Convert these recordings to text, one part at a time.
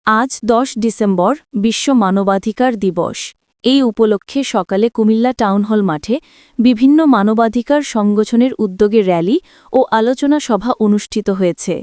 আজ ১০ ডিসেম্বর বিশ্ব মানবাধিকার দিবস। এই উপলক্ষে সকালে কুমিল্লা টাউন হল মাঠে বিভিন্ন মানবাধিকার সংগঠনের উদ্যোগে র্যালি ও আলোচনা সভা অনুষ্ঠিত হয়েছে।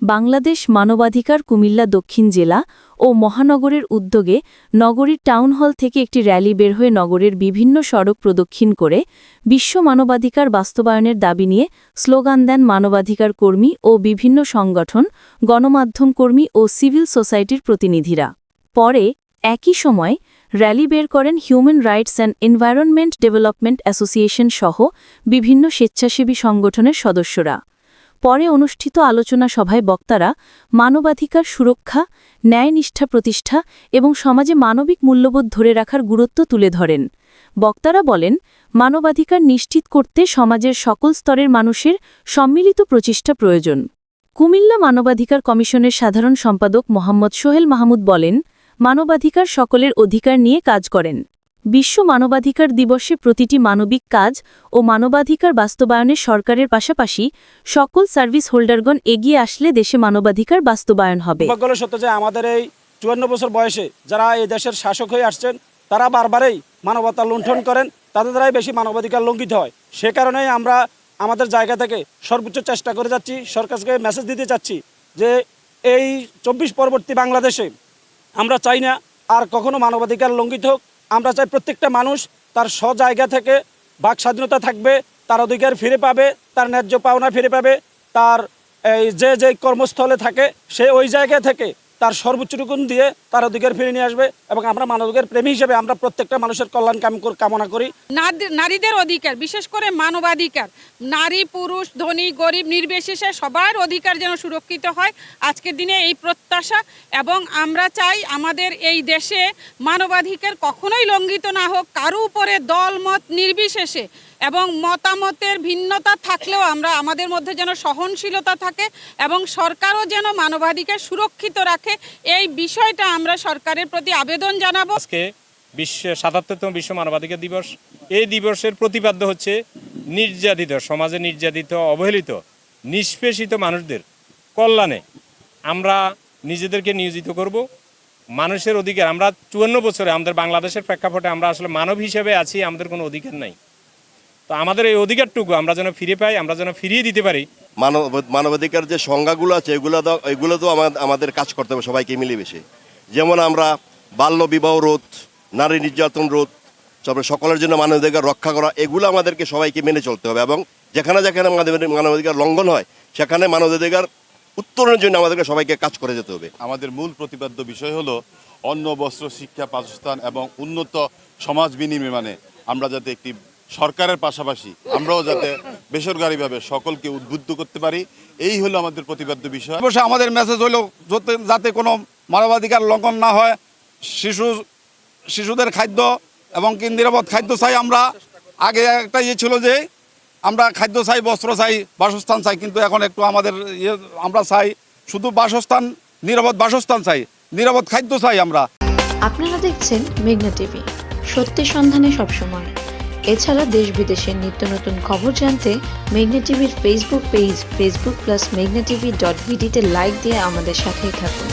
বাংলাদেশ মানবাধিকার কুমিল্লা দক্ষিণ জেলা ও মহানগরের উদ্যোগে নগরীর টাউন হল থেকে একটি র্যালি বের হয়ে নগরের বিভিন্ন সড়ক প্রদক্ষিণ করে বিশ্ব মানবাধিকার বাস্তবায়নের দাবি নিয়ে স্লোগান দেন মানবাধিকার কর্মী ও বিভিন্ন সংগঠন, গণমাধ্যম কর্মী ও সিভিল সোসাইটির প্রতিনিধিরা। পরে একই সময় র্যালি বের করেন human rights and environment development association সহ বিভিন্ন স্বেচ্ছাসেবী সংগঠনের সদস্যরা। পরে অনুষ্ঠিত আলোচনা সভায় বক্তারা মানবাধিকার সুরক্ষা, ন্যায়নিষ্ঠা প্রতিষ্ঠা এবং সমাজে মানবিক মূল্যবোধ ধরে রাখার গুরুত্ব তুলে ধরেন। বক্তারা বলেন, মানবাধিকার নিশ্চিত করতে সমাজের সকল স্তরের মানুষের সম্মিলিত প্রচেষ্টা প্রয়োজন। কুমিল্লা মানবাধিকার কমিশনের সাধারণ সম্পাদক মোহাম্মদ সোহেল মাহমুদ বলেন, মানবাধিকার সকলের অধিকার নিয়ে কাজ করেন। বিশ্ব মানবাধিকার দিবসে প্রতিটি মানবিক কাজ ও মানবাধিকার বাস্তবায়নে সরকারের পাশাপাশি সকল সার্ভিস হোল্ডারগণ এগিয়ে আসলে দেশে মানবাধিকার বাস্তবায়ন হবে। সত্য যে আমাদের এই ৫৪ বছর বয়সে যারা এই দেশের শাসক হয়ে আসছেন তারা বারবারই মানবতা লুণ্ঠন করেন, তাদের দ্বারাই বেশি মানবাধিকার লঙ্ঘিত হয়। সে কারণেই আমরা আমাদের জায়গা থেকে সর্বোচ্চ চেষ্টা করে যাচ্ছি, সরকারকে মেসেজ দিতে চাচ্ছি যে এই ২৪ পরবর্তী বাংলাদেশে আমরা চাই না আর কখনো মানবাধিকার লঙ্ঘিত হোক। আমরা চাই প্রত্যেকটা মানুষ তার জায়গা থেকে বাক স্বাধীনতা থাকবে, তার অধিকার ফিরে পাবে, তার ন্যায্য পাওনা ফিরে পাবে, তার যে কর্মস্থলে থাকে সে ওই জায়গা থেকে তার সর্বোচ্চটুকুন দিয়ে তার অধিকার ফিরে নিয়ে আসবে। এবং আমরা মানবাধিকার প্রেমী হিসেবে আমরা প্রত্যেকটা মানুষের কল্যাণ কামনা করি। নারীদের অধিকার, বিশেষ করে মানবাধিকার, নারী পুরুষ ধনী গরিব নির্বিশেষে সবার অধিকার যেন সুরক্ষিত হয় আজকের দিনে এই প্রত্যাশা। এবং আমরা চাই আমাদের এই দেশে মানবাধিকার কখনোই লঙ্ঘিত না হোক, কারো উপরে দল মত নির্বিশেষে এবং মতামতের ভিন্নতা থাকলেও আমাদের মধ্যে যেন সহনশীলতা থাকে এবং সরকারও যেন মানবাধিকার সুরক্ষিত রাখে, এই বিষয়টা আমরা সরকারের প্রতি আবেদন জানাবো। আজকে ৭৭তম বিশ্ব মানবাধিকার দিবস। এই দিবসের প্রতিপাদ্য হচ্ছে নির্যাতিত সমাজে নির্যাতিত, অবহেলিত, নিষ্পেষিত মানুষদের কল্যাণে আমরা নিজেদেরকে নিয়োজিত করব। মানুষের অধিকার, আমরা ৫৪ বছরে আমাদের বাংলাদেশের প্রেক্ষাপটে আমরা আসলে মানব হিসেবে আছি, আমাদের কোনো অধিকার নাই। তো আমাদের এই অধিকারটুকু আমরা যেন ফিরে পাই, আমরা যেন ফিরিয়ে দিতে পারি। মানবাধিকার যে সংজ্ঞাগুলো আছে এগুলো তো আমাদের কাজ করতে হবে সবাইকে মিলেমিশে। যেমন আমরা বাল্য বিবাহ রোধ, নারী নির্যাতন রোধ, তারপরে সকলের জন্য মানবাধিকার রক্ষা করা, এগুলো আমাদেরকে সবাইকে মেনে চলতে হবে। এবং যেখানে যেখানে মানবাধিকার লঙ্ঘন হয় সেখানে মানবাধিকার উত্তরণের জন্য আমাদেরকে সবাইকে কাজ করে যেতে হবে। আমাদের মূল প্রতিপাদ্য বিষয় হলো অন্ন, বস্ত্র, শিক্ষা, বাসস্থান এবং উন্নত সমাজ বিনির্মাণে আমরা যাতে একটি সরকারের পাশাপাশি আমরাও যাতে বেসরকারিভাবে সকলকে উদ্বুদ্ধ করতে পারি, এই হলো আমাদের প্রতিপাদ্য বিষয়। অবশ্যই আমাদের মেসেজ হলো যাতে কোনো মানবাধিকার লঙ্ঘন না হয়। শিশুদের খাদ্য এবং নিরাপদ খাদ্য চাই। আমরা আগে একটা ছিল যে আমরা খাদ্য চাই, বস্ত্র চাই, বাসস্থান চাই, কিন্তু এখন একটু আমাদের আমরা চাই শুধু বাসস্থান, নিরাপদ বাসস্থান চাই, নিরাপদ খাদ্য চাই আমরা। আপনারা দেখছেন মেঘনা টিভি, সত্যি সন্ধানে সবসময়। এছাড়া দেশ বিদেশের নিত্য নতুন খবর জানতে মেঘনা টিভির ফেসবুক পেজ facebook+meghnaTV.bd তে লাইক দিয়ে আমাদের সাথেই থাকুন।